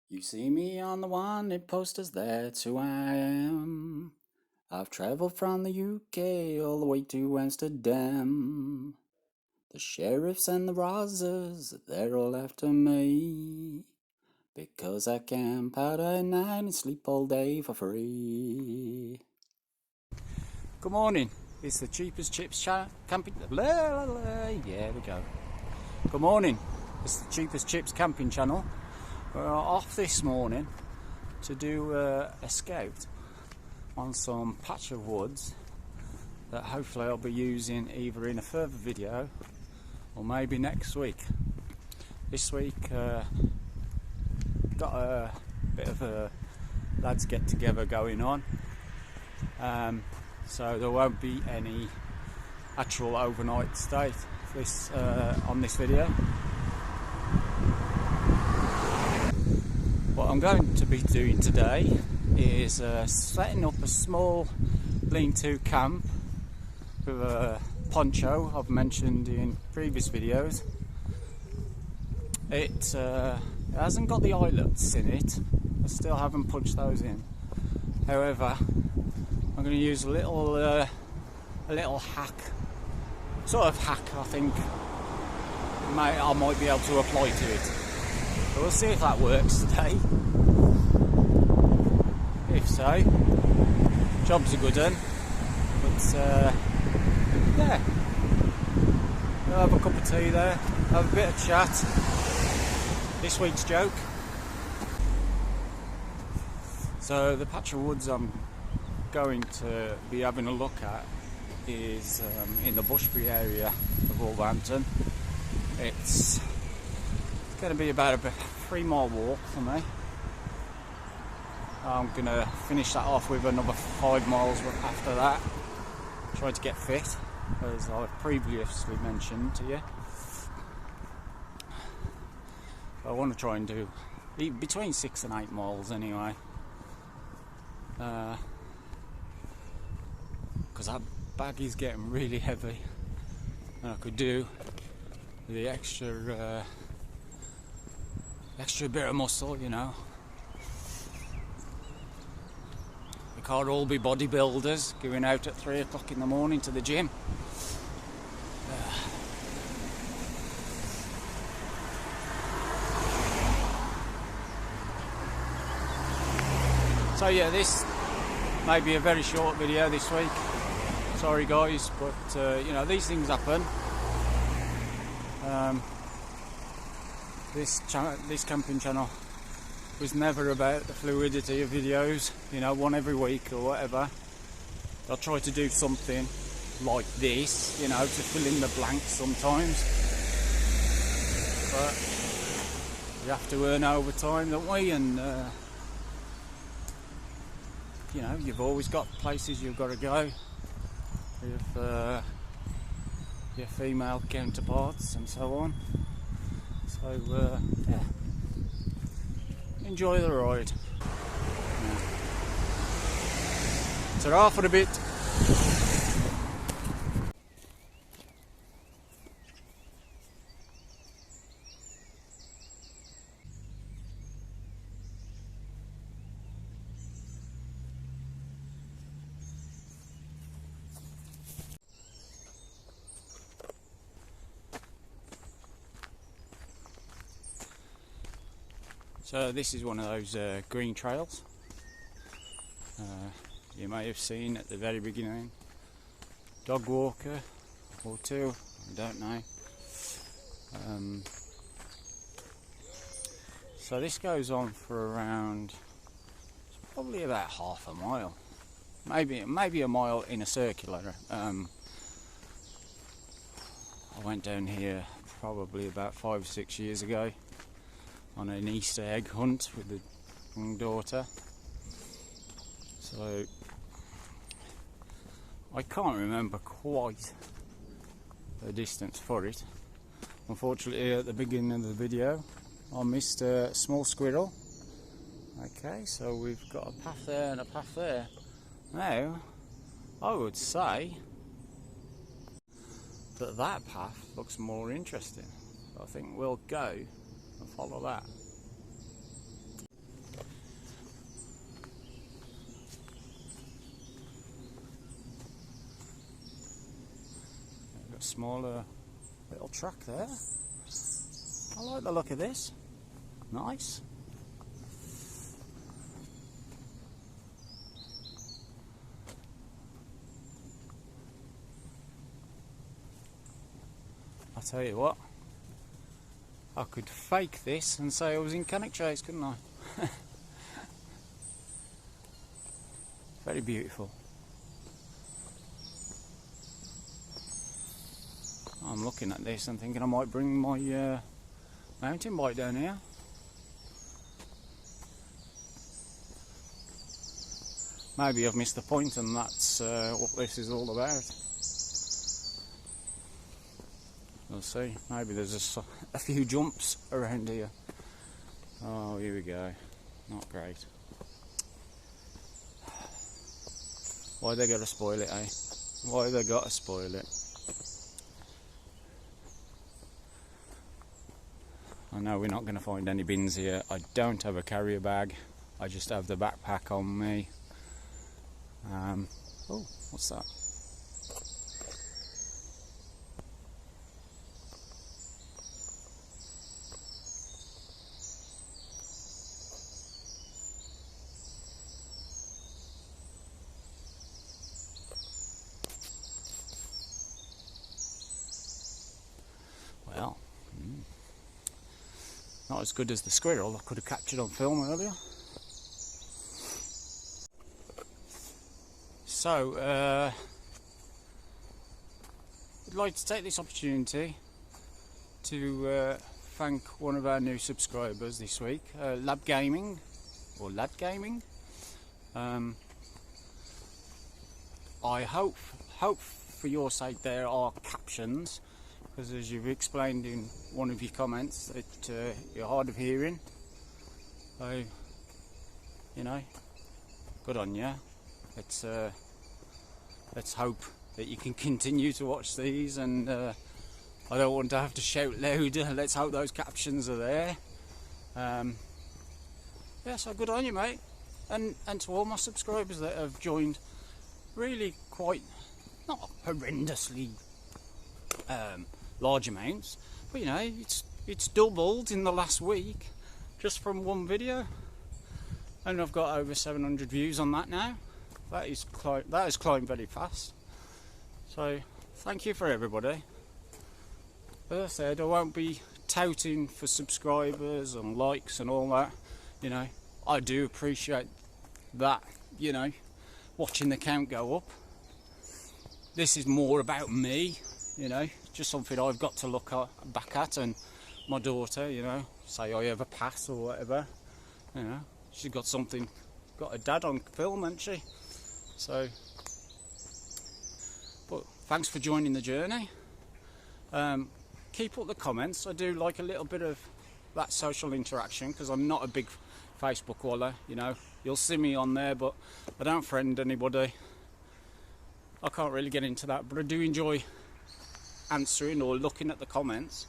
You see me on the wanted posters, that's who I am. I've travelled from the UK all the way to Amsterdam. The sheriffs and the Rozzers, they're all after me, because I camp out at night and sleep all day for free. Good morning, it's the Cheapest Chips camping... Yeah, there we go. Good morning, it's the Cheapest Chips camping channel. We're off this morning to do a scout on some patch of woods that hopefully I'll be using either in a further video or maybe next week. This week got a bit of a lads get together going on, so there won't be any actual overnight stay on this video. What I'm going to be doing today is setting up a small lean-to camp with a poncho I've mentioned in previous videos. It hasn't got the eyelets in it, I still haven't punched those in. However, I'm going to use a little hack, sort of hack I think I might be able to apply to it. So we'll see if that works today. If so, job's a good one. But yeah, we'll have a cup of tea there, have a bit of chat. This week's joke. So the patch of woods I'm going to be having a look at is in the Bushbury area of Wolverhampton. It's going to be about a 3-mile walk for me. I'm going to finish that off with another 5 miles after that. Try to get fit, as I've previously mentioned to you. I want to try and do between 6 and 8 miles anyway. Because that bag is getting really heavy, and I could do with the extra bit of muscle, you know. We can't all be bodybuilders going out at 3 o'clock in the morning to the gym. So yeah, this may be a very short video this week. Sorry guys, but you know, these things happen. This camping channel was never about the fluidity of videos, you know, one every week or whatever. I'll try to do something like this, you know, to fill in the blanks sometimes. But we have to earn overtime, don't we? And you know, you've always got places you've got to go with your female counterparts and so on. So yeah, enjoy the ride. Yeah. Ta-ra for a bit. So this is one of those green trails you may have seen at the very beginning. Dog walker or two, I don't know. So this goes on for around, probably about half a mile, maybe a mile in a circular. I went down here probably about 5 or 6 years ago on an Easter egg hunt with the young daughter. So I can't remember quite the distance for it. Unfortunately, at the beginning of the video I missed a small squirrel. Okay, so we've got a path there and a path there. Now I would say that path looks more interesting. So I think we'll go and follow that. smaller little track there. I like the look of this. Nice. I'll tell you what, I could fake this and say I was in Cannock Chase, couldn't I? Very beautiful. I'm looking at this and thinking I might bring my mountain bike down here. Maybe I've missed the point and that's what this is all about. We'll see. Maybe there's a few jumps around here. Oh, here we go. Not great. Why they gotta spoil it, eh? Why they gotta spoil it? I know we're not going to find any bins here. I don't have a carrier bag. I just have the backpack on me. Oh, what's that? Well, not as good as the squirrel I could have captured on film earlier. So, I'd like to take this opportunity to thank one of our new subscribers this week, Lab Gaming, or Lad Gaming. I hope for your sake there are captions, because as you've explained in one of your comments that you're hard of hearing. So, you know, good on you. Let's hope that you can continue to watch these, and I don't want to have to shout louder. Let's hope those captions are there. Yeah, so good on you, mate. And to all my subscribers that have joined, really quite, not horrendously large amounts, but you know, it's doubled in the last week just from one video, and I've got over 700 views on that now. That has climbed very fast. So thank you for everybody. As I said, I won't be touting for subscribers and likes and all that. You know, I do appreciate that, you know, watching the count go up. This is more about me, you know, just something I've got to look back at, and my daughter, you know, say I have a pass or whatever, you know, she's got a dad on film, hasn't she? So, but thanks for joining the journey. Keep up the comments. I do like a little bit of that social interaction, because I'm not a big Facebook waller, you know. You'll see me on there, but I don't friend anybody. I can't really get into that, but I do enjoy answering or looking at the comments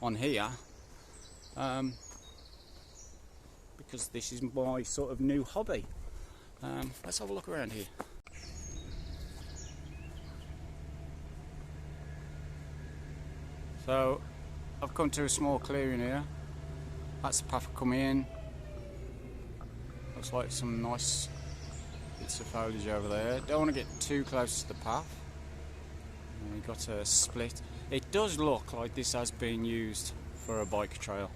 on here, because this is my sort of new hobby. Let's have a look around here. So I've come to a small clearing here. That's the path coming in. Looks like some nice bits of foliage over there. Don't want to get too close to the path. We've got a split. It does look like this has been used for a bike trail,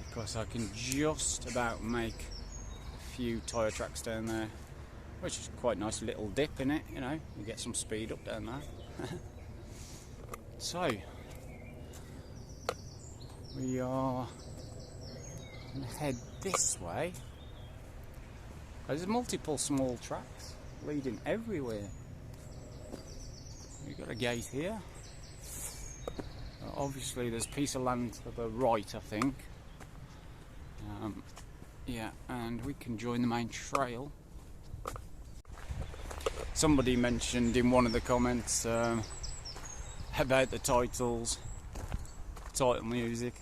because I can just about make a few tyre tracks down there, which is quite a nice little dip in it, you know, you get some speed up down there. So we are going to head this way. There's multiple small tracks leading everywhere. We've got a gate here. Obviously there's a piece of land to the right, I think. Yeah, and we can join the main trail. Somebody mentioned in one of the comments about the title music.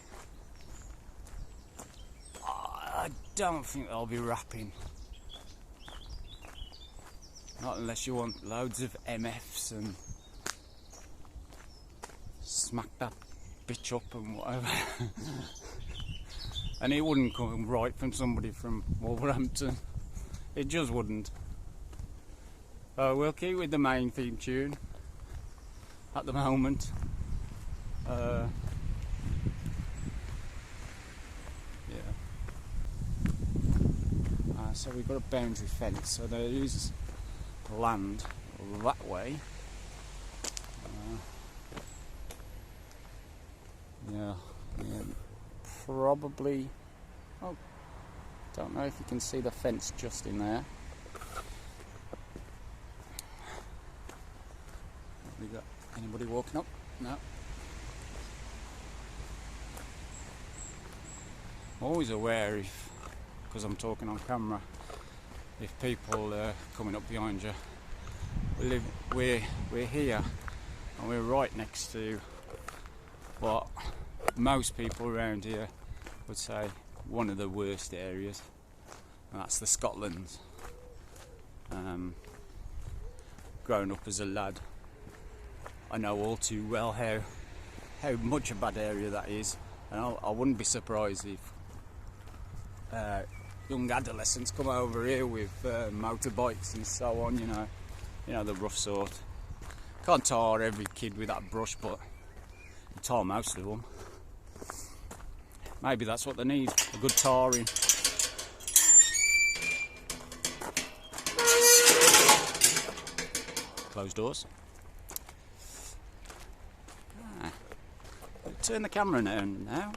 I don't think I'll be rapping. Not unless you want loads of MFs and smack that bitch up and whatever. And it wouldn't come right from somebody from Wolverhampton. It just wouldn't. We'll keep with the main theme tune at the moment. Yeah. So we've got a boundary fence, so there is land that way. Yeah, probably. Oh, don't know if you can see the fence just in there. We got anybody walking up? No. I'm always aware if, because I'm talking on camera, if people are coming up behind you. We're here, and we're right next to what most people around here would say one of the worst areas, and that's the Scotlands. Growing up as a lad, I know all too well how much a bad area that is, and I wouldn't be surprised if young adolescents come over here with motorbikes and so on, you know the rough sort. Can't tar every kid with that brush, but you tar most of them. Maybe that's what they need, a good tarring. Closed doors. Turn the camera on now.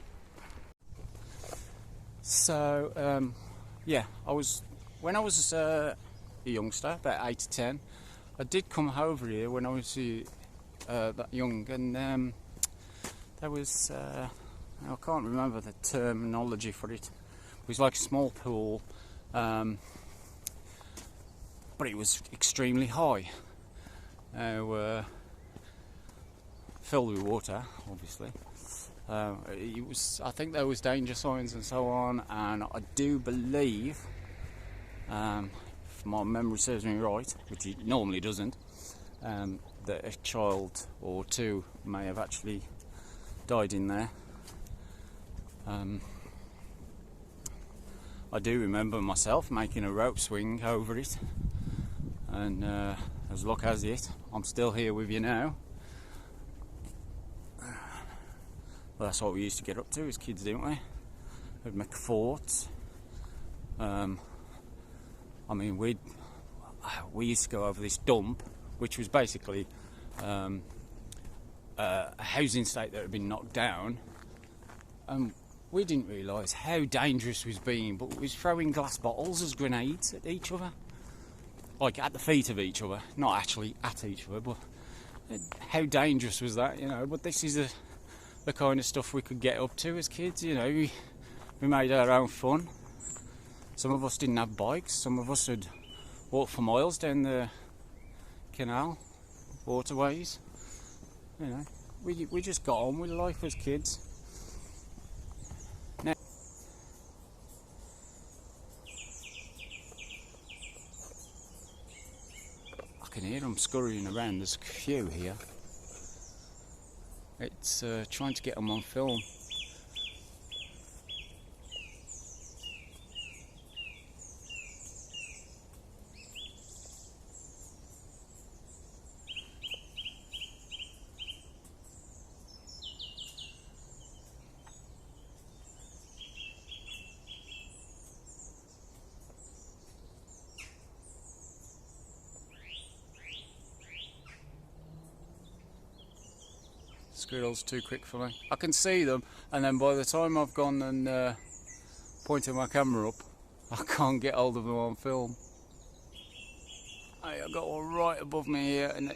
So, yeah, when I was a youngster, about 8 to 10, I did come over here when I was that young, and there was, I can't remember the terminology for it. It was like a small pool, but it was extremely high. Filled with water, obviously. It was. I think there was danger signs and so on, and I do believe, if my memory serves me right, which it normally doesn't, that a child or two may have actually died in there. I do remember myself making a rope swing over it, and as luck has it, I'm still here with you now. Well, that's what we used to get up to as kids, didn't we? We'd make forts. I mean, we used to go over this dump, which was basically a housing estate that had been knocked down, and we didn't realise how dangerous it was being, but we was throwing glass bottles as grenades at each other, like at the feet of each other, not actually at each other, but how dangerous was that, you know? But this is the kind of stuff we could get up to as kids, you know. We made our own fun. Some of us didn't have bikes, some of us would walk for miles down the canal, waterways, you know. We just got on with life as kids. Now, I can hear them scurrying around, there's a few here. It's trying to get them on film. Squirrels too quick for me. I can see them, and then by the time I've gone and pointed my camera up, I can't get hold of them on film. Hey, I got one right above me here, and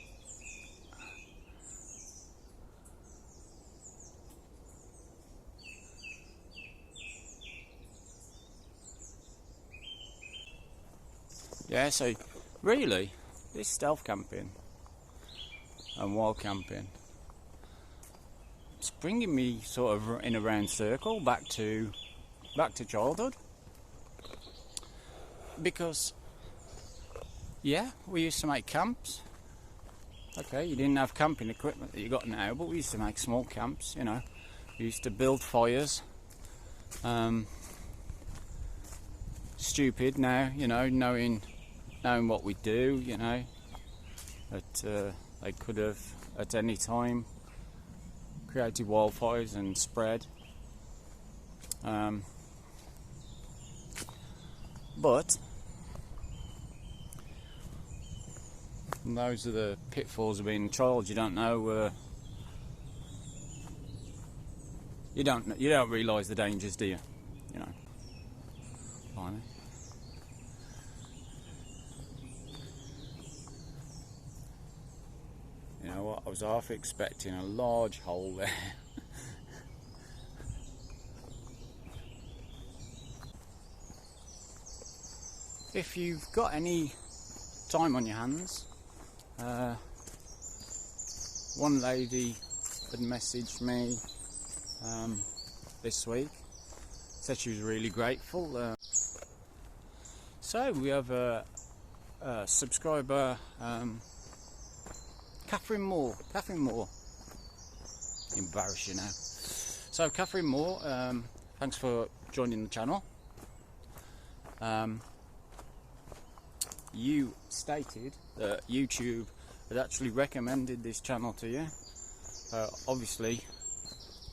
yeah, so really, this stealth camping and wild camping, it's bringing me sort of in a round circle back to childhood, because yeah, we used to make camps, Okay, you didn't have camping equipment that you got now, but we used to make small camps, you know. We used to build fires. Stupid now, you know, knowing what we do, you know, that they could have at any time created wildfires and spread. But those are the pitfalls of being a child. You don't know. You don't realise the dangers, do you? You know. Finally. You know what? I was half expecting a large hole there. If you've got any time on your hands, one lady had messaged me this week, said she was really grateful. So we have a subscriber, Catherine Moore. Embarrass you now. So Catherine Moore, thanks for joining the channel. You stated that YouTube had actually recommended this channel to you. Obviously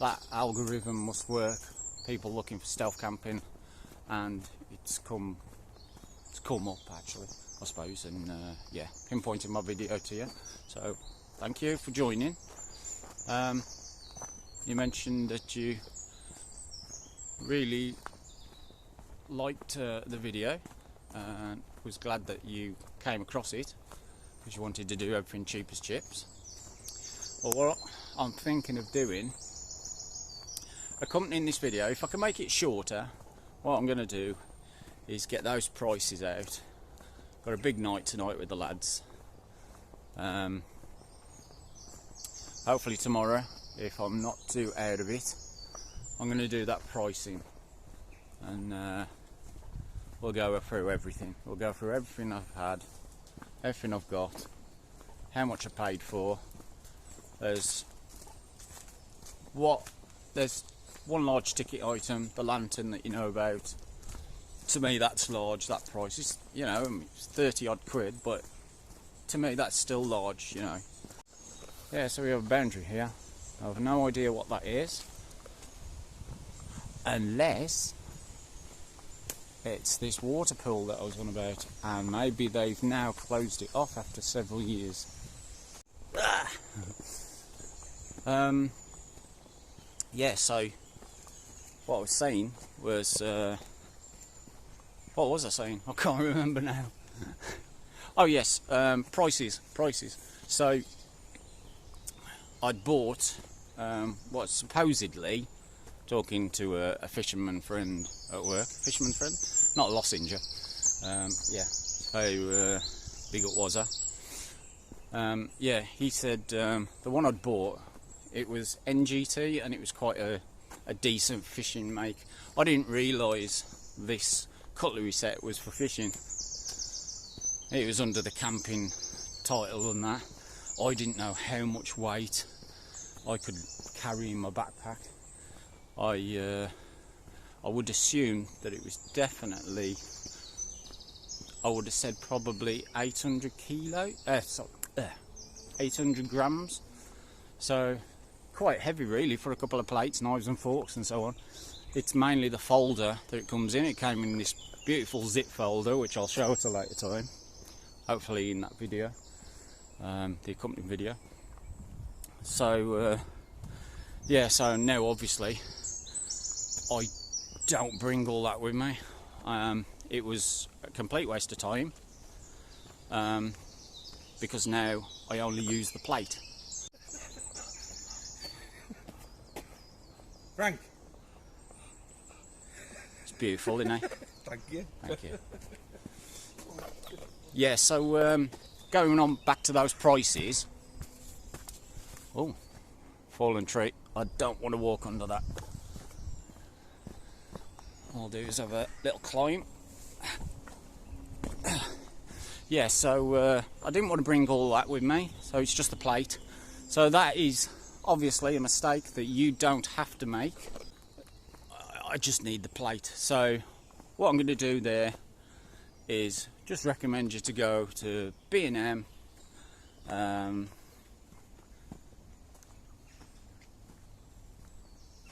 that algorithm must work, people looking for stealth camping, and it's come up actually, I suppose, and yeah, pinpointing my video to you. So thank you for joining. You mentioned that you really liked the video and was glad that you came across it because you wanted to do everything cheap as chips. Well, what I'm thinking of doing, accompanying this video, if I can make it shorter, what I'm going to do is get those prices out. Got a big night tonight with the lads. Hopefully tomorrow, if I'm not too out of it, I'm going to do that pricing, and we'll go through everything. We'll go through everything I've had, everything I've got, how much I paid for. There's one large ticket item, the lantern that you know about. To me, that's large. That price is, you know, it's 30 odd quid, but to me that's still large, you know. Yeah, so we have a boundary here. I have no idea what that is, unless it's this water pool that I was on about, and maybe they've now closed it off after several years. Yeah, so what I was saying was, what was I saying? I can't remember now. Oh yes, prices. So I'd bought what supposedly, talking to a fisherman friend at work, not a lozenger. Yeah, so big up was I. Yeah, he said the one I'd bought, it was NGT, and it was quite a decent fishing make. I didn't realise this cutlery set was for fishing. It was under the camping title and that. I didn't know how much weight I could carry in my backpack. I would assume that it was definitely, I would have said probably 800 grams. So quite heavy really for a couple of plates, knives and forks and so on. It's mainly the folder that it comes in. It came in this beautiful zip folder, which I'll show at a later time, hopefully in that video, the accompanying video. So yeah, so now obviously I don't bring all that with me. It was a complete waste of time, because now I only use the plate. Frank. It's beautiful, isn't it? Thank you. Thank you. Yeah, so going on back to those prices. Oh, fallen tree. I don't want to walk under that. All I'll do is have a little climb. yeah, so I didn't want to bring all that with me, so it's just a plate. So that is obviously a mistake that you don't have to make. I just need the plate. So what I'm going to do there is just recommend you to go to B&M.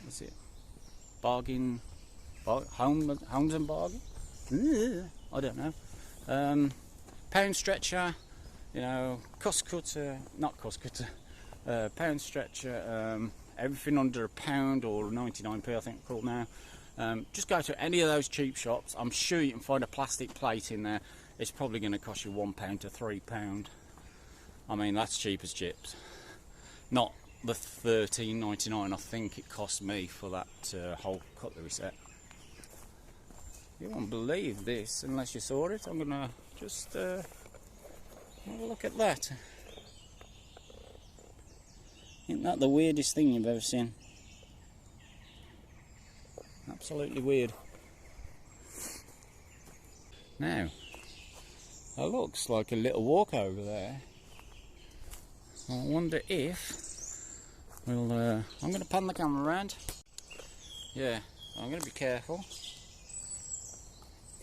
What's it? Homes and Bargain? I don't know. Pound stretcher, you know, cost cutter, not cost cutter, pound stretcher, everything under £1 or 99p I think it's called now. Just go to any of those cheap shops. I'm sure you can find a plastic plate in there. It's probably going to cost you £1 to £3. I mean, that's cheap as chips. Not the $13.99 I think it cost me for that whole cutlery set. You won't believe this unless you saw it. I'm gonna just have a look at that. Isn't that the weirdest thing you've ever seen? Absolutely weird. Now, that looks like a little walk over there. I wonder if we'll. I'm going to pan the camera around. Yeah, I'm going to be careful.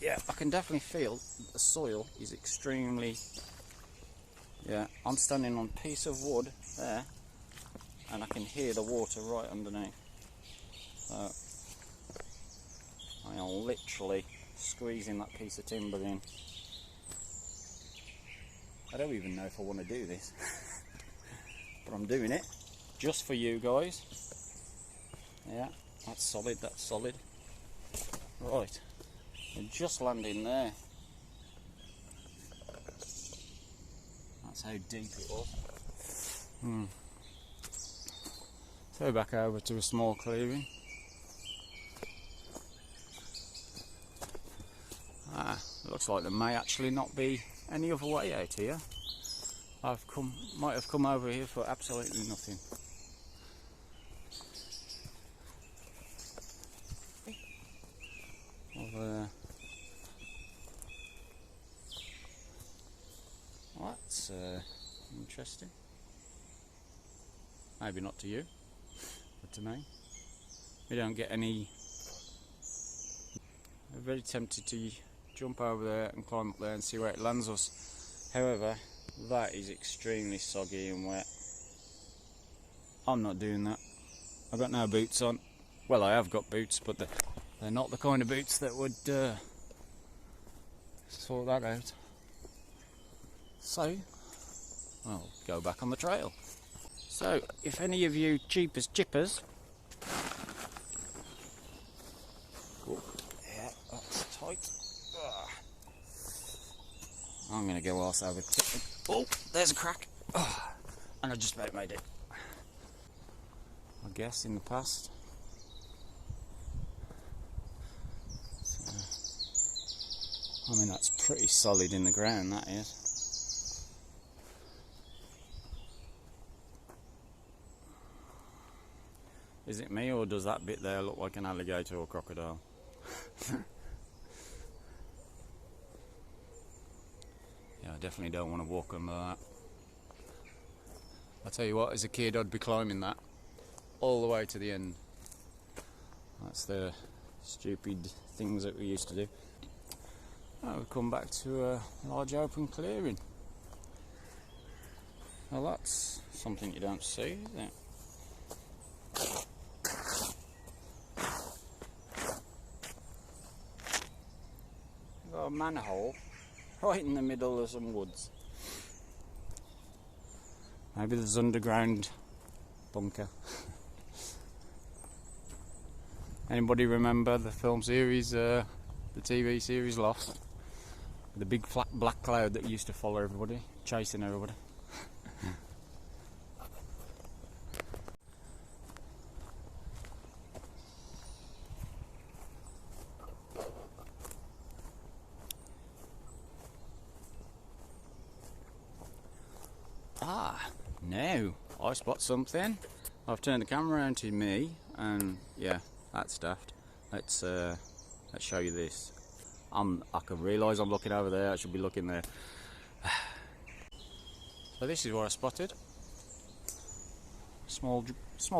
Yeah, I can definitely feel the soil is extremely. Yeah, I'm standing on a piece of wood there, and I can hear the water right underneath. So I am literally squeezing that piece of timber in. I don't even know if I want to do this, but I'm doing it just for you guys. Yeah, that's solid, that's solid. Right, we're just landing there. That's how deep it was. So back over to a small clearing. Looks like there may actually not be any other way out here. Might have come over here for absolutely nothing. Well, that's interesting. Maybe not to you, but to me. We don't get any. I'm very tempted to jump over there and climb up there and see where it lands us. However, that is extremely soggy and wet. I'm not doing that. I've got no boots on. Well, I have got boots, but they're not the kind of boots that would sort that out. So, I'll go back on the trail. So, if any of you cheapers chippers, yeah, that's tight. I'm going to go whilst over. Oh, there's a crack. And I just about made it. I guess in the past. I mean, that's pretty solid in the ground, that is. Is it me, or does that bit there look like an alligator or crocodile? Yeah, I definitely don't want to walk under that. I'll tell you what, as a kid I'd be climbing that all the way to the end. That's the stupid things that we used to do. Now we've come back to a large open clearing. Well, that's something you don't see, isn't it? We've got a manhole right in the middle of some woods. Maybe there's underground bunker. Anybody remember the film series, the TV series Lost? The big flat black cloud that used to follow everybody, chasing everybody. Now I spot something. I've turned the camera around to me, and yeah, that's daft. Let's show you this. I can realise I'm looking over there. I should be looking there. So this is what I spotted. Small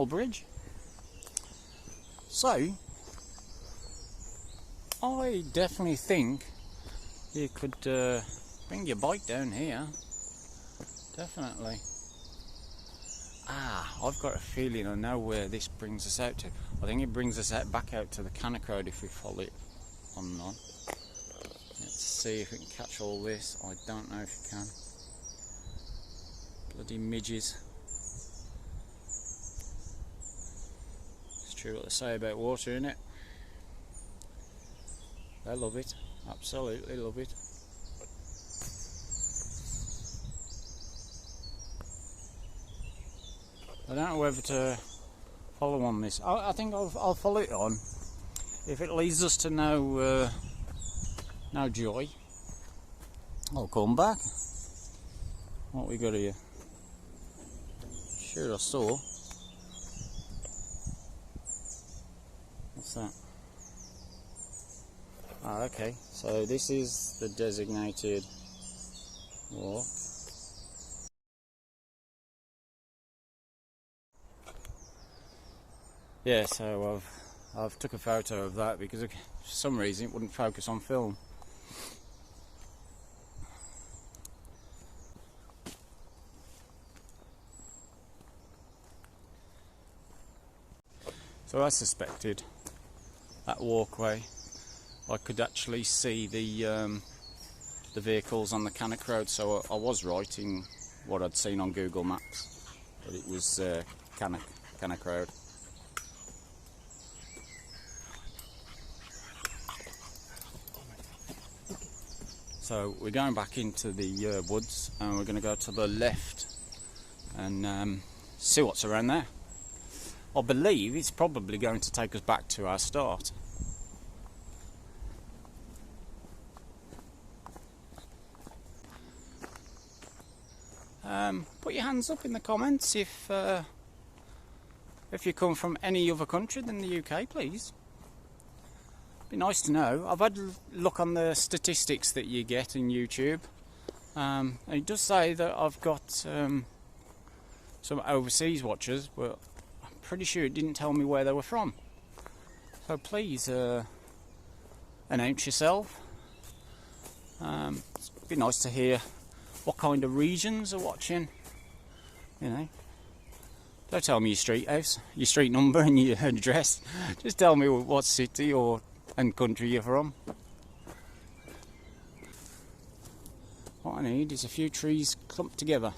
bridge. So I definitely think you could bring your bike down here. Definitely. I've got a feeling I know where this brings us out to. I think it brings us back out to the Cannock Road if we follow it on and on. Let's see if we can catch all this. I don't know if you can. Bloody midges. It's true what they say about water, innit? They love it. Absolutely love it. I don't know whether to follow on this. I think I'll follow it on. If it leads us to no joy, I'll come back. What we got here? Sure I saw. What's that? Okay. So this is the designated walk. Yeah, so I've took a photo of that because for some reason it wouldn't focus on film. So I suspected that walkway I could actually see the vehicles on the Cannock Road, so I was right in what I'd seen on Google Maps, that it was Cannock Road. So we're going back into the woods, and we're going to go to the left and see what's around there. I believe it's probably going to take us back to our start. Put your hands up in the comments if you come from any other country than the UK, please. Be nice to know. I've had a look on the statistics that you get in YouTube, and it does say that I've got some overseas watchers, but I'm pretty sure it didn't tell me where they were from. So please announce yourself. It'd be nice to hear what kind of regions are watching. You know, don't tell me your street house, your street number and your address. Just tell me what city and country you're from. What I need is a few trees clumped together.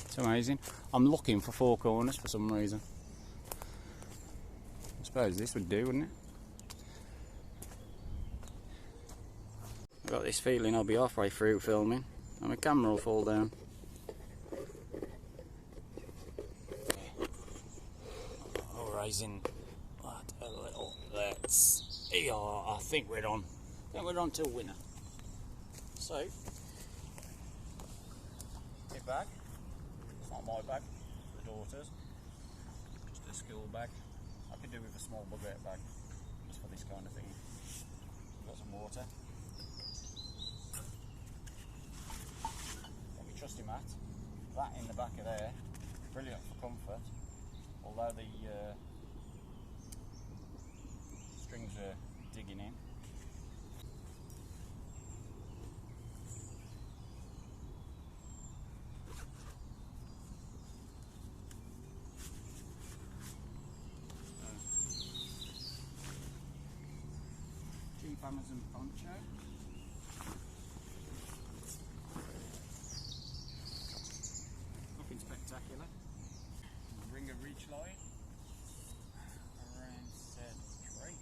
It's amazing. I'm looking for four corners for some reason. I suppose this would do, wouldn't it? I've got this feeling I'll be halfway through filming and my camera will fall down. Oh, raising that a little. Let's. Yeah, I think we're on. To a winner. So, get back. It's not my bag, it's the daughter's. Just a school bag. I could do with a small bucket bag, just for this kind of thing. Got some water. Got my trusty mat. That in the back of there, brilliant for comfort. Although the strings are digging in. Amazon poncho. Nothing spectacular. Ring of reach light around said tree.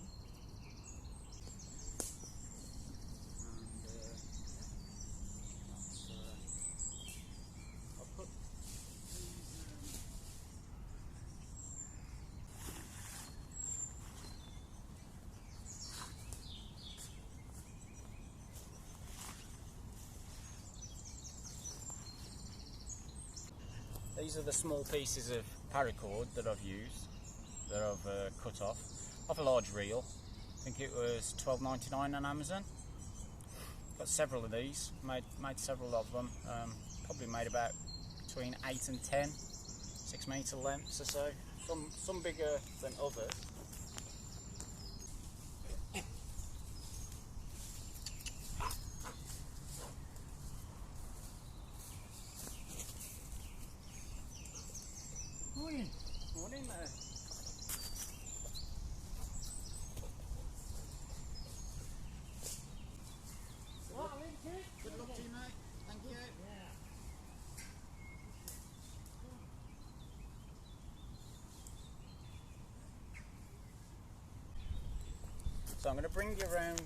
And I'll put these These are the small pieces of paracord that I've used, that I've cut off a large reel. I think it was $12.99 on Amazon. Got several of these, made several of them. Probably made about between 8 and 10 6-metre lengths or so. Some bigger than others. Morning there. Good luck to you, mate. Thank you. So I'm going to bring you around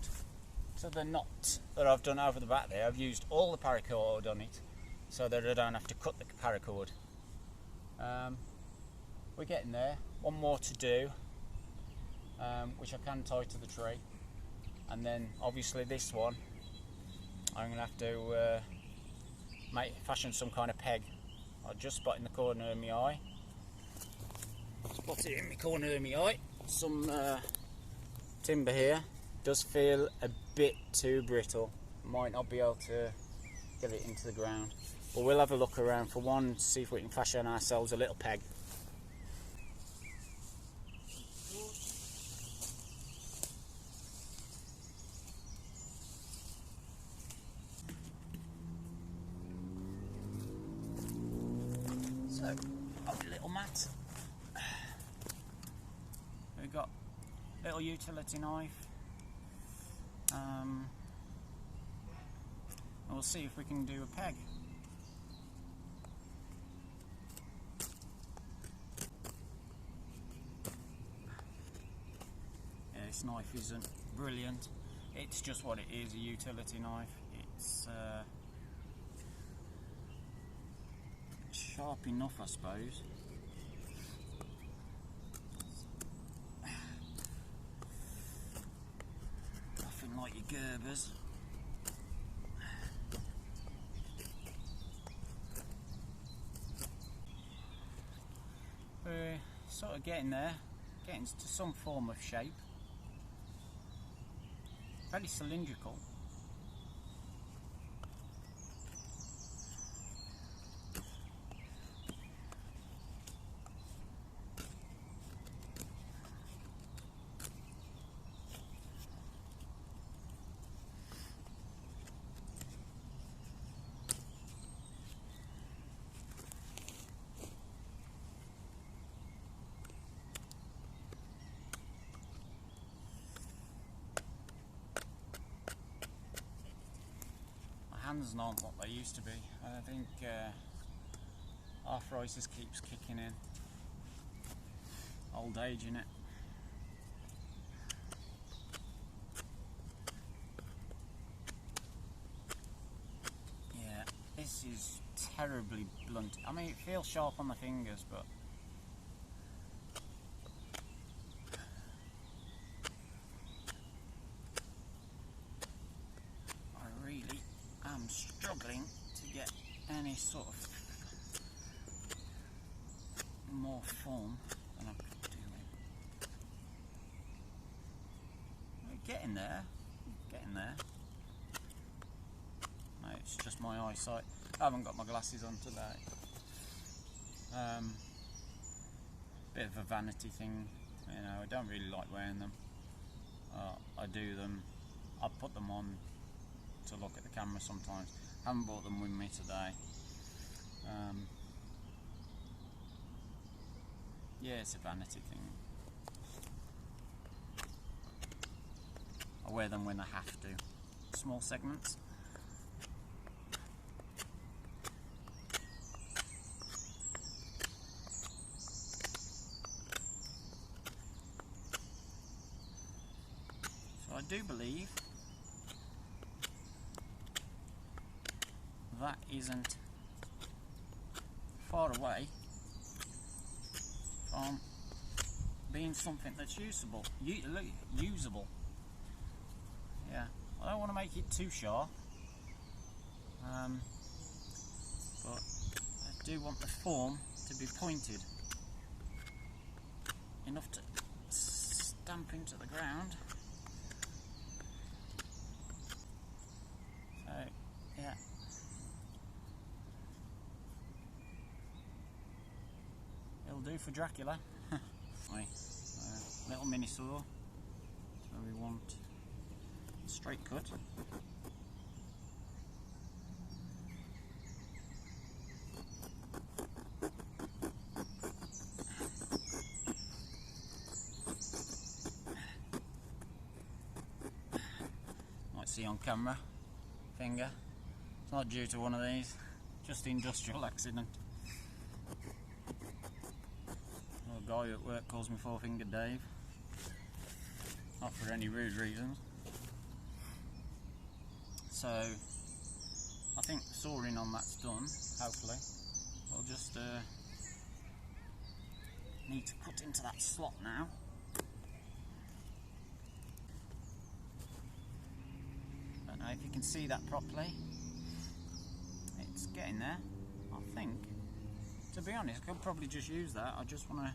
to the knot that I've done over the back there. I've used all the paracord on it so that I don't have to cut the paracord. We're getting there. One more to do, which I can tie to the tree, and then obviously this one I'm going to have to fashion some kind of peg. I just spot in the corner of my eye. Spot it in the corner of my eye. Some timber here. Does feel a bit too brittle. Might not be able to get it into the ground. But we'll have a look around for one to see if we can fashion ourselves a little peg. So, got a little mat. We've got a little utility knife. And we'll see if we can do a peg. Yeah, this knife isn't brilliant. It's just what it is, a utility knife. It's sharp enough, I suppose. Nothing like your Gerbers. We're sort of getting there, getting to some form of shape. Very cylindrical. Hands aren't what they used to be. I think arthritis keeps kicking in. Old age, innit? Yeah, this is terribly blunt. I mean, it feels sharp on the fingers, but struggling to get any sort of more form than I could do with. We're getting there, No, it's just my eyesight. I haven't got my glasses on today. Bit of a vanity thing, you know. I don't really like wearing them. I do them. I put them on to look at the camera sometimes. Haven't brought them with me today. Yeah, it's a vanity thing. I wear them when I have to. Small segments. So I do believe that isn't far away from being something that's usable. Usable. Yeah, I don't want to make it too sharp, but I do want the form to be pointed enough to stamp into the ground. So yeah, it'll do for Dracula. Little mini saw, so we want a straight cut. Might see on camera, finger. It's not due to one of these, just industrial accident. A guy at work calls me Four-Fingered Dave. Not for any rude reasons. So I think sawing on that's done, hopefully. We'll just need to cut into that slot now. Don't know if you can see that properly. It's getting there, I think. To be honest, I could probably just use that. I just want to...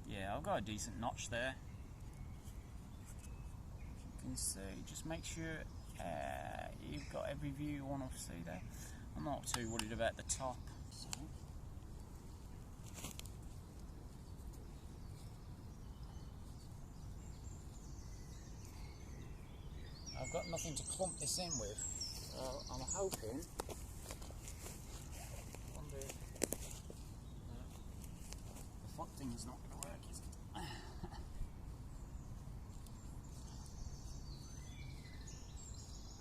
Yeah, I've got a decent notch there. You can see, just make sure you've got every view you want to see there. I'm not too worried about the top. So. I've got nothing to clump this in with, so I'm hoping the foot thing is not going to work, is it?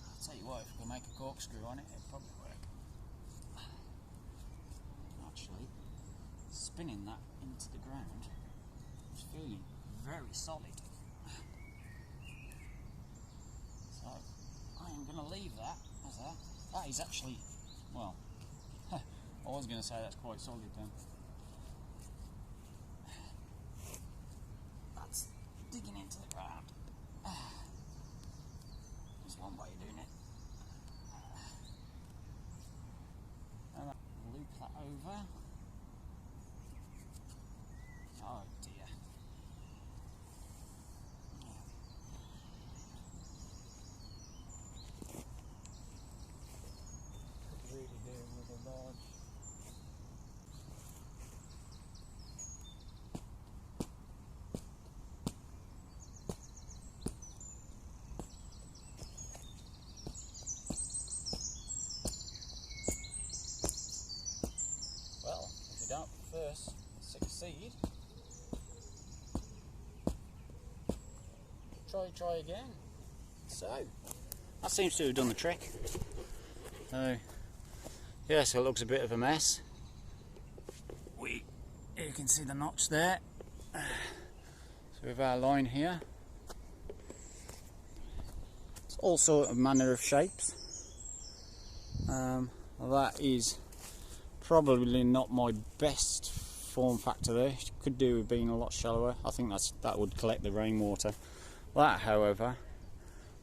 I'll tell you what, if we can make a corkscrew on it, it'll probably work. Actually, spinning that into the ground is feeling very solid. So I am going to leave that as that. That is actually, well, I was going to say that's quite solid then. That's digging into the ground. There's one way of doing it. And I'll loop that over. Oh dear. Could really do with a large. Well, if you don't first succeed, try again. So that seems to have done the trick. So yeah, so it looks a bit of a mess. You can see the notch there. So we have our line here. It's all sort of manner of shapes. That is probably not my best form factor there. Could do with being a lot shallower. I think that would collect the rainwater. That, however,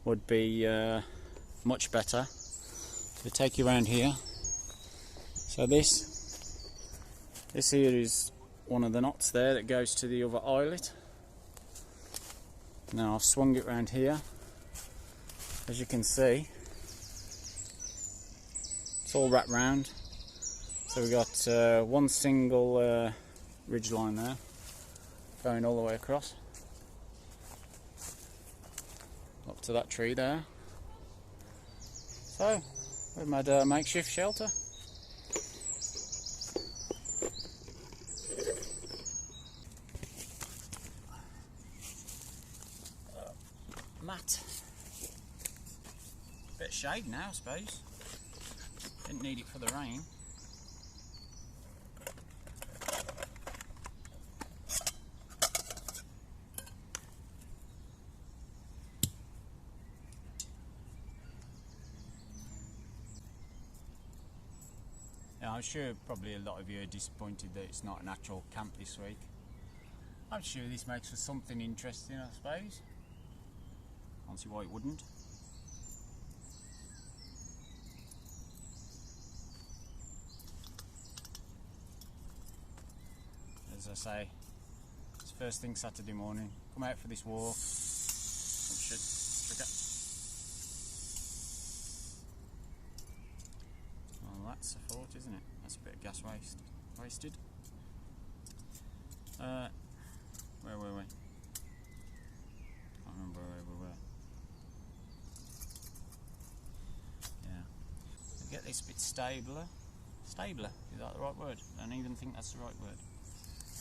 would be much better. So take you around here. So this here is one of the knots there that goes to the other eyelet. Now I've swung it around here. As you can see, it's all wrapped round. So we've got one single ridge line there going all the way across up to that tree there. So we've made a makeshift shelter. Mat. Bit of shade now, I suppose. Didn't need it for the rain. I'm sure probably a lot of you are disappointed that it's not an actual camp this week. I'm sure this makes for something interesting, I suppose. Can't see why it wouldn't. As I say, it's first thing Saturday morning. Come out for this walk. Oh shit, trigger. Well, that's a thought, isn't it? That's a bit of gas wasted. Where were we? I can't remember where we were. Yeah. Get this bit stabler. Stabler, is that the right word? I don't even think that's the right word.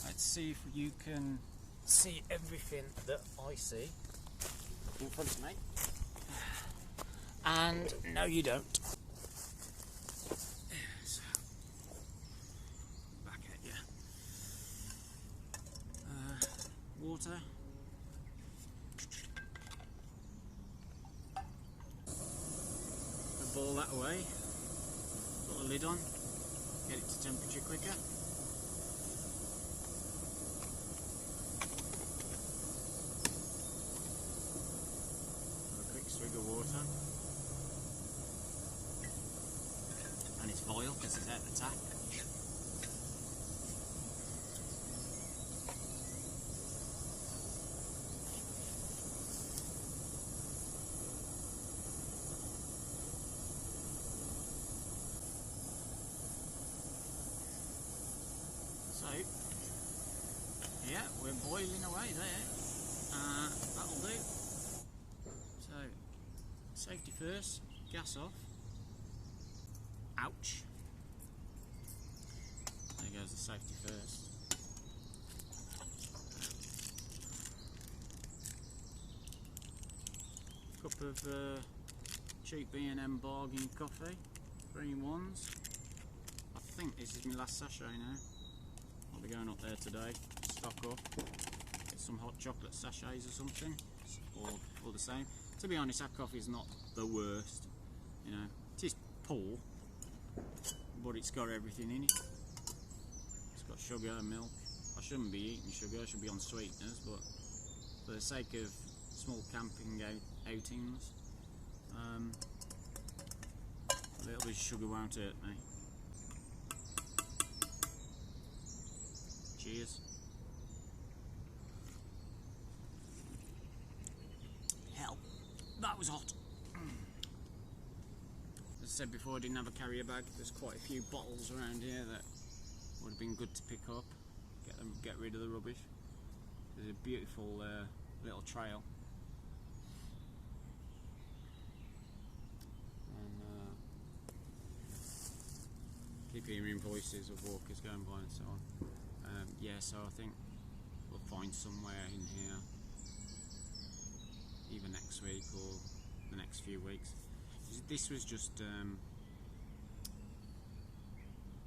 Let's see if you can see everything that I see in front of me. And no, you don't. So, back at you. Water. The ball that away. Put the lid on. Get it to temperature quicker. Swig of water, and it's boiled because it's out the tap. So, yeah, we're boiling away there. That'll do. So, safety first, gas off. Ouch. There goes the safety first. Cup of cheap B&M bargain coffee, 3-in-1s. I think this is my last sachet now. I'll be going up there today, stock up, get some hot chocolate sachets or something, or the same. To be honest, that coffee is not the worst, you know. It is poor, but it's got everything in it. It's got sugar and milk. I shouldn't be eating sugar, I should be on sweeteners, but for the sake of small camping outings, a little bit of sugar won't hurt me. Cheers. Hell. That was hot. As I said before, I didn't have a carrier bag. There's quite a few bottles around here that would have been good to pick up, get rid of the rubbish. There's a beautiful little trail, and keep hearing voices of walkers going by and so on. Yeah, so I think we'll find somewhere in here either next week or the next few weeks. This was just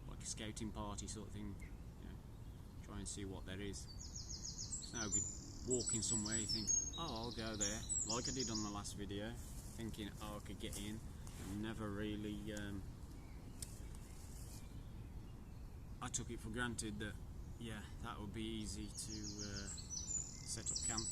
like a scouting party sort of thing, you know, try and see what there is. It's no good walking somewhere you think, oh, I'll go there, like I did on the last video, thinking, oh, I could get in, and never really I took it for granted that, yeah, that would be easy to set up camp.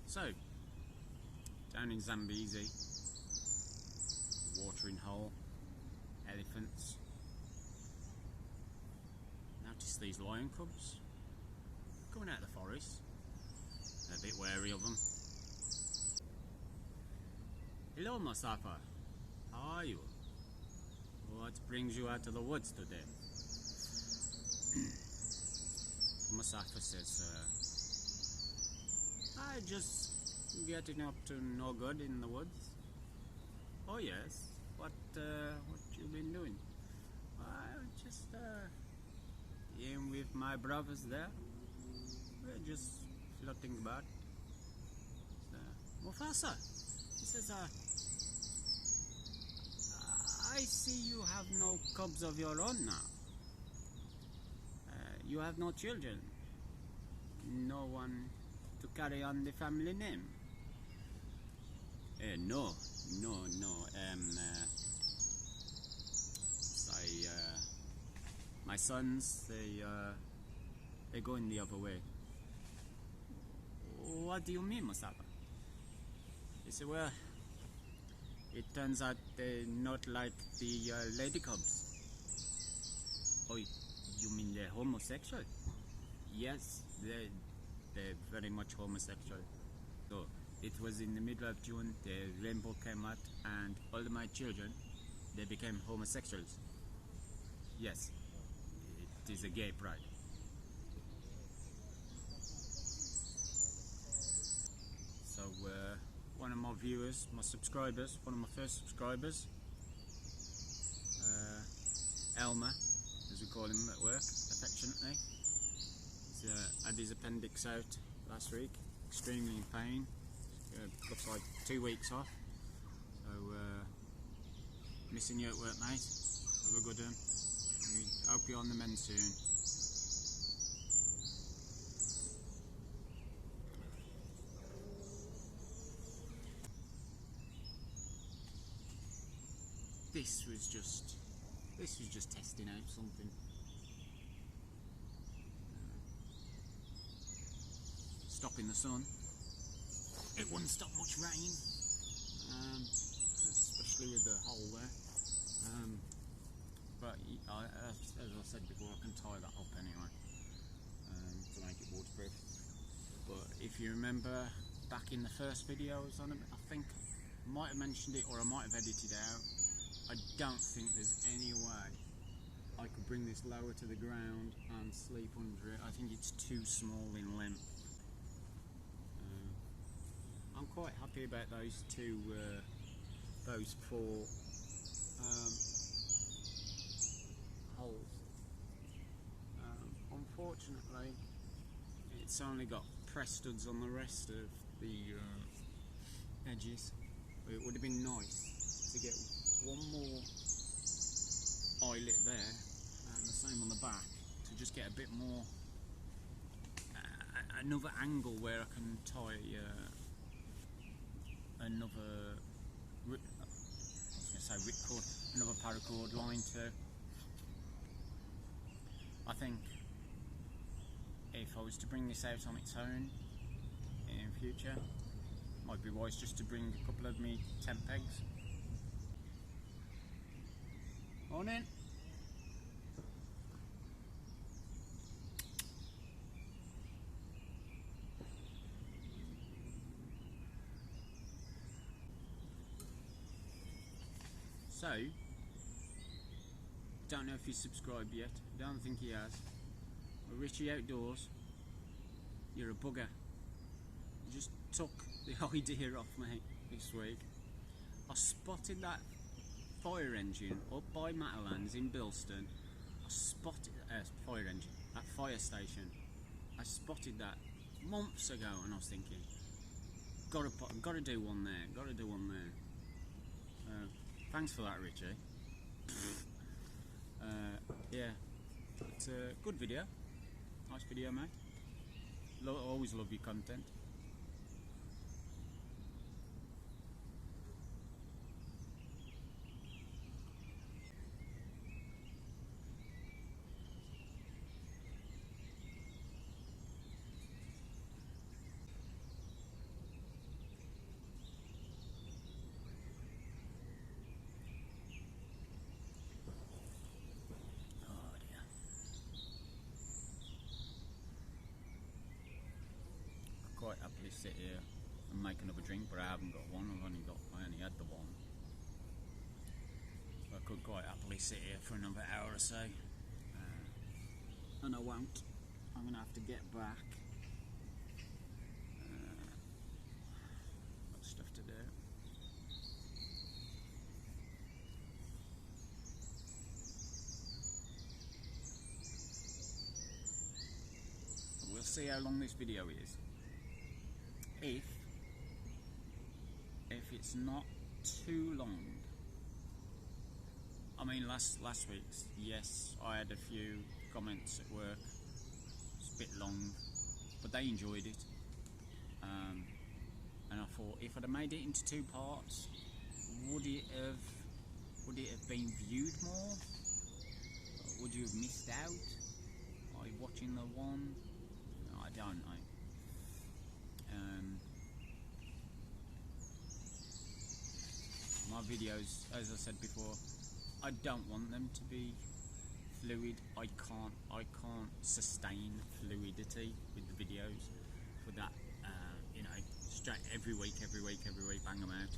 So, down in Zambezi, watering hole, elephants. Notice these lion cubs coming out of the forest. They're a bit wary of them. Hello, Mustafa. How are you? What brings you out of the woods today? Mustafa says, I just getting up to no good in the woods. Oh yes, what you been doing? Just in with my brothers there. We're just floating about. Mufasa, he says, I see you have no cubs of your own now. You have no children. No one to carry on the family name? No. My sons, they're going the other way. What do you mean, Mustafa? He said, well, it turns out they not like the lady cubs. Oh, you mean they're homosexual? Yes, they're very much homosexual. So it was in the middle of June, the rainbow came out, and all of my children, they became homosexuals. Yes, it is a gay pride. So one of my viewers, my subscribers, one of my first subscribers, Elmer, as we call him at work, affectionately, he's had his appendix out last week, extremely in pain, looks like 2 weeks off, so missing you at work, mate. Have a good one. We hope you're on the mend soon. This was just testing out something. Stopping the sun. It wouldn't stop much rain, especially with the hole there. But as I said before, I can tie that up anyway to make it waterproof. But if you remember back in the first video I was on, I think I might have mentioned it or I might have edited it out. I don't think there's any way I could bring this lower to the ground and sleep under it. I think it's too small in length. I'm quite happy about those those 4 holes. Unfortunately, it's only got press studs on the rest of the edges. But it would have been nice to get one more eyelet there and the same on the back to just get a bit more another angle where I can tie another ripcord, another paracord line to. I think if I was to bring this out on its own in future, might be wise just to bring a couple of me tent pegs. On in. So, don't know if he's subscribed yet, don't think he has. But Richie Outdoors, you're a bugger. You just took the idea off me this week. I spotted that fire engine up by Matterlands in Bilston. I spotted fire engine, that fire station. I spotted that months ago and I was thinking, gotta do one there. Thanks for that, Richie. Yeah, it's a good video. Nice video, mate. Always love your content. Quite happily sit here and make another drink, but I haven't got one. I only had the one. So I could quite happily sit here for another hour or so, and I won't. I'm gonna have to get back. Got stuff to do. We'll see how long this video is. If it's not too long, I mean last week's, yes, I had a few comments at work, it's a bit long, but they enjoyed it. and I thought if I'd have made it into 2 parts, would it have been viewed more? Or would you have missed out by watching the one? I don't know. My videos, as I said before, I don't want them to be fluid. I can't sustain fluidity with the videos for that. You know, straight every week, bang them out.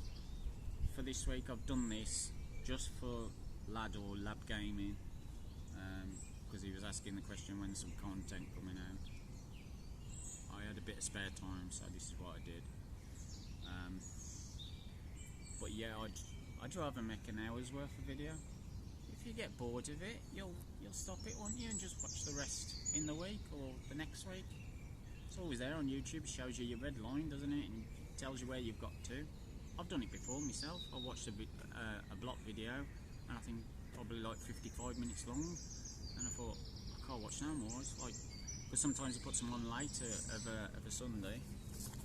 For this week, I've done this just for lad or lab gaming, because he was asking the question when some content coming out. I had a bit of spare time, so this is what I did. But yeah, I'd rather make an hour's worth of video. If you get bored of it, you'll stop it, won't you, and just watch the rest in the week or the next week. It's always there on YouTube. It shows you your red line, doesn't it, and tells you where you've got to. I've done it before myself. I watched a block video, and I think probably like 55 minutes long, and I thought I can't watch no more. It's like, because sometimes he puts them on later of a Sunday,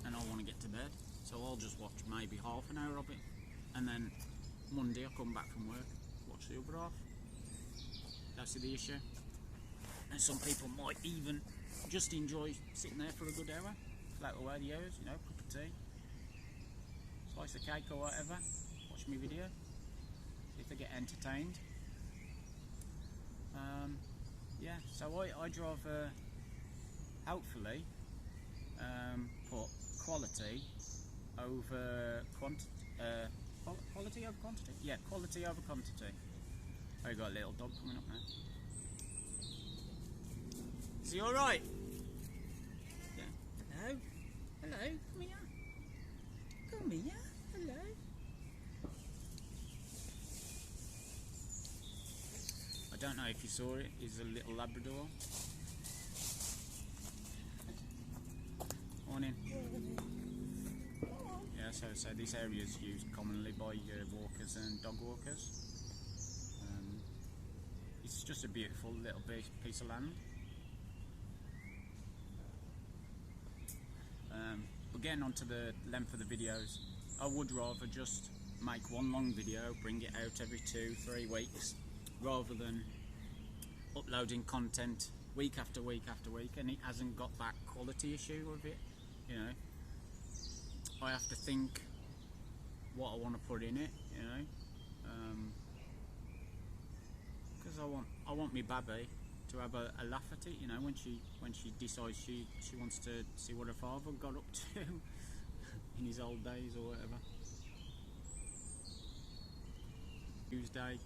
and I want to get to bed, so I'll just watch maybe half an hour of it, and then Monday I come back from work, watch the other half. That's the issue. And some people might even just enjoy sitting there for a good hour, float away the hours, you know, cup of tea, slice of cake or whatever, watch my video, see if they get entertained. Yeah, so I'd rather hopefully put quality over quantity. Quality over quantity? Yeah, quality over quantity. Oh, you got a little dog coming up now. Is he alright? Yeah. Hello? Hello? Come here. Come here. Hello? I don't know if you saw it. He's a little Labrador. Morning. Yeah, so this area is used commonly by walkers and dog walkers. It's just a beautiful little piece of land. But getting onto the length of the videos, I would rather just make one long video, bring it out every 2-3 weeks, rather than uploading content week after week after week, and it hasn't got that quality issue with it. You know, I have to think what I want to put in it. You know, because I want me babby to have a laugh at it. You know, when she decides she wants to see what her father got up to in his old days or whatever. Tuesday.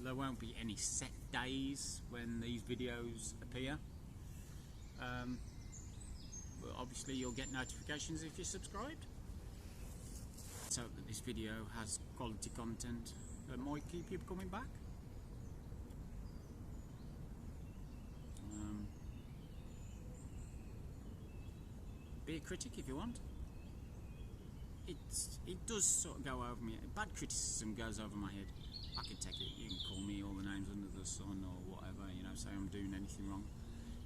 There won't be any set days when these videos appear. But obviously you'll get notifications if you're subscribed. Let's hope that this video has quality content that might keep you coming back. Be a critic if you want. It does sort of go over me. Bad criticism goes over my head. I can take it. You can call me all the names under the sun or whatever, you know, say I'm doing anything wrong.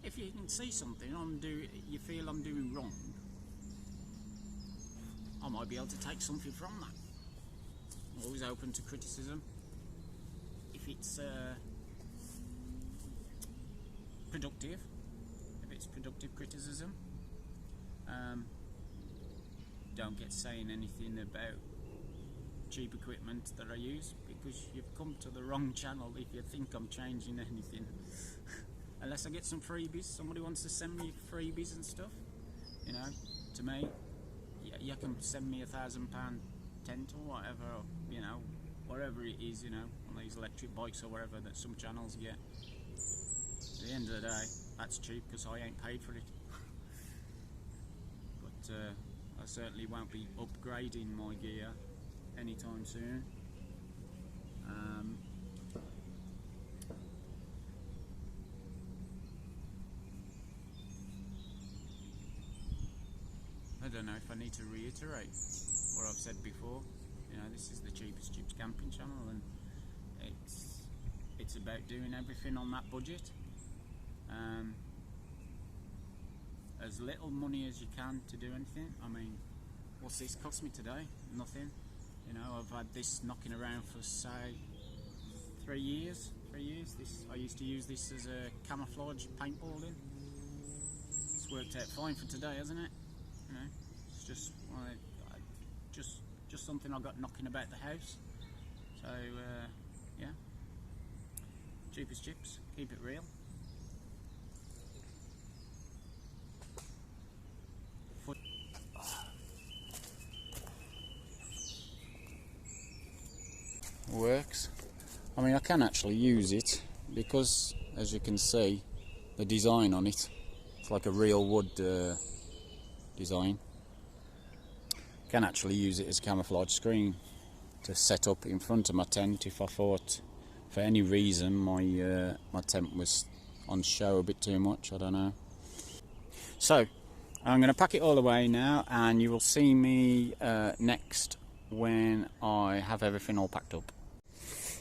If you can see something you feel I'm doing wrong, I might be able to take something from that. I'm always open to criticism. If it's productive criticism, don't get saying anything about cheap equipment that I use, because you've come to the wrong channel if you think I'm changing anything. Unless I get some freebies, somebody wants to send me freebies and stuff, you know, to me, you can send me £1,000 tent or whatever, or, you know, whatever it is, you know, on these electric bikes or whatever that some channels get. At the end of the day, that's cheap because I ain't paid for it. But I certainly won't be upgrading my gear anytime soon. I don't know if I need to reiterate what I've said before. You know, this is the cheapest camping channel, and it's about doing everything on that budget. as little money as you can to do anything. I mean, what's this cost me today? Nothing. You know, I've had this knocking around for, say, 3 years. 3 years. I used to use this as a camouflage paintballing. It's worked out fine for today, hasn't it? You know, it's just just something I got knocking about the house. So yeah, cheap as chips. Keep it real. Works. I mean, I can actually use it because, as you can see, the design on it, it's like a real wood design. Can actually use it as a camouflage screen to set up in front of my tent if I thought, for any reason, my tent was on show a bit too much. I don't know. So I'm going to pack it all away now, and you will see me next when I have everything all packed up.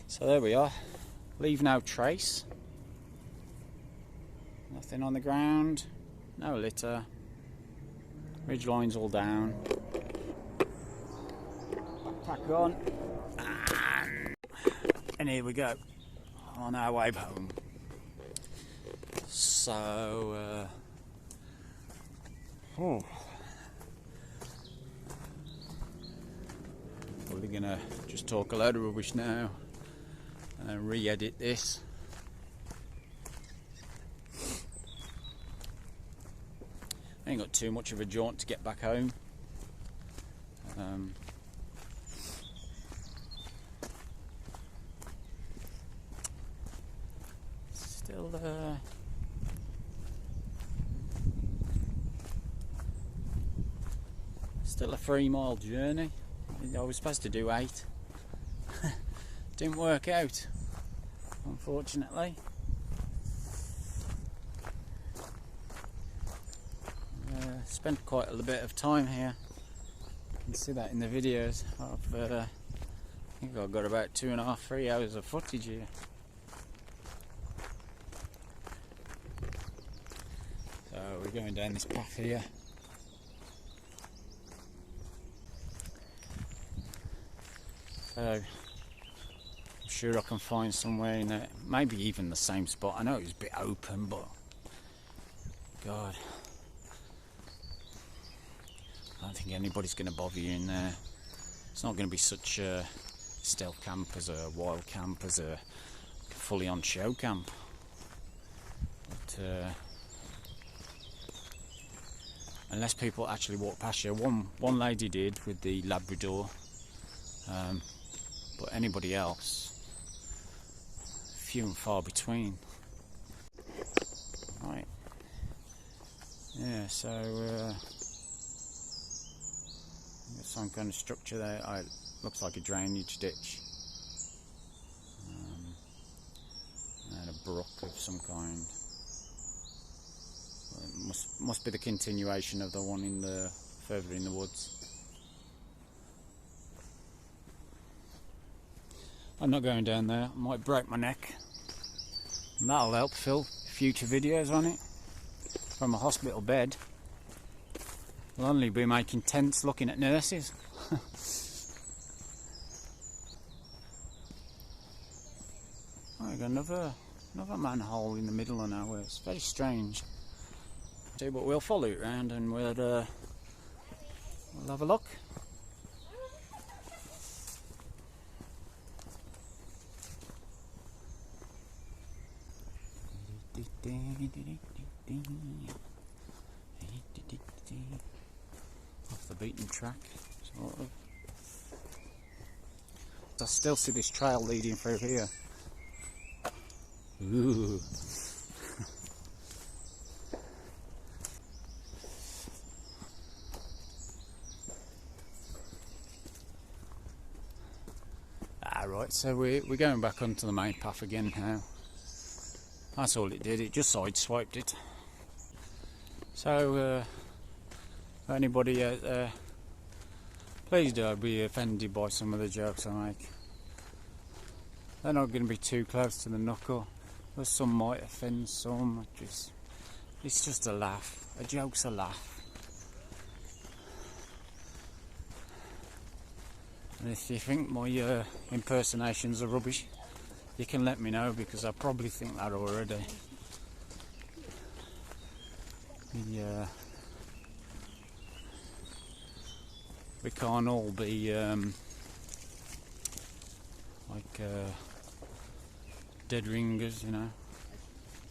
So there we are. Leave no trace. Nothing on the ground. No litter. Ridge lines all down. Backpack on. And here we go. On our way home. So probably gonna just talk a load of rubbish now and re-edit this. I ain't got too much of a jaunt to get back home. Still a 3-mile journey. I was supposed to do 8. Didn't work out, unfortunately. Spent quite a bit of time here. You can see that in the videos. I think I've got about 2.5, 3 hours of footage here. So we're going down this path here. So I'm sure I can find somewhere in there, maybe even the same spot. I know it was a bit open, but God, I don't think anybody's going to bother you in there. It's not going to be such a stealth camp as a wild camp, as a fully on show camp. But unless people actually walk past you. One lady did with the Labrador, but anybody else, few and far between. Right. Yeah, so some kind of structure there. It looks like a drainage ditch, and a brook of some kind. Well, it must be the continuation of the one in the further in the woods. I'm not going down there. I might break my neck, and that'll help fill future videos on it from a hospital bed. I'll only be making tents looking at nurses. Oh, we've got another manhole in the middle of nowhere. It's very strange. But we'll follow it around and we'll have a look. Off the beaten track, sort of. I still see this trail leading through here. Ooh. Right, so we're going back onto the main path again now. That's all it did, it just sideswiped it. So, for anybody out there, please don't be offended by some of the jokes I make. They're not going to be too close to the knuckle, but some might offend some. Just It's just a laugh. A joke's a laugh. And if you think my impersonations are rubbish, you can let me know, because I probably think that already. Yeah. We can't all be like dead ringers, you know,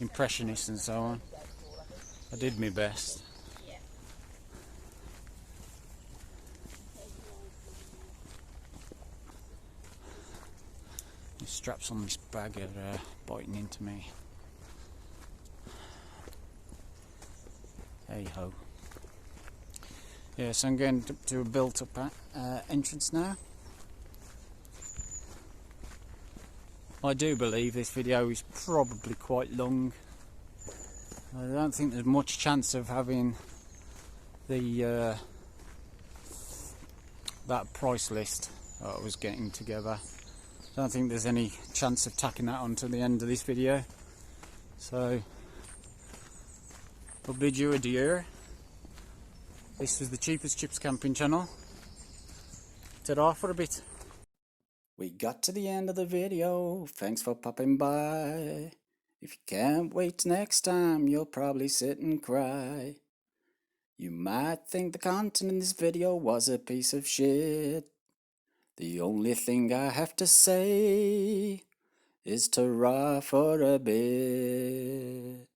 impressionists and so on. I did my best. The straps on this bag are biting into me. Hey ho. Yeah, so I'm going to a built-up entrance now. I do believe this video is probably quite long. I don't think there's much chance of having the that price list that I was getting together. I don't think there's any chance of tacking that onto the end of this video. So I'll bid you adieu. This was the Cheapest Chips Camping channel. Ta-da for a bit. We got to the end of the video. Thanks for popping by. If you can't wait next time, you'll probably sit and cry. You might think the content in this video was a piece of shit. The only thing I have to say is ta-ra for a bit.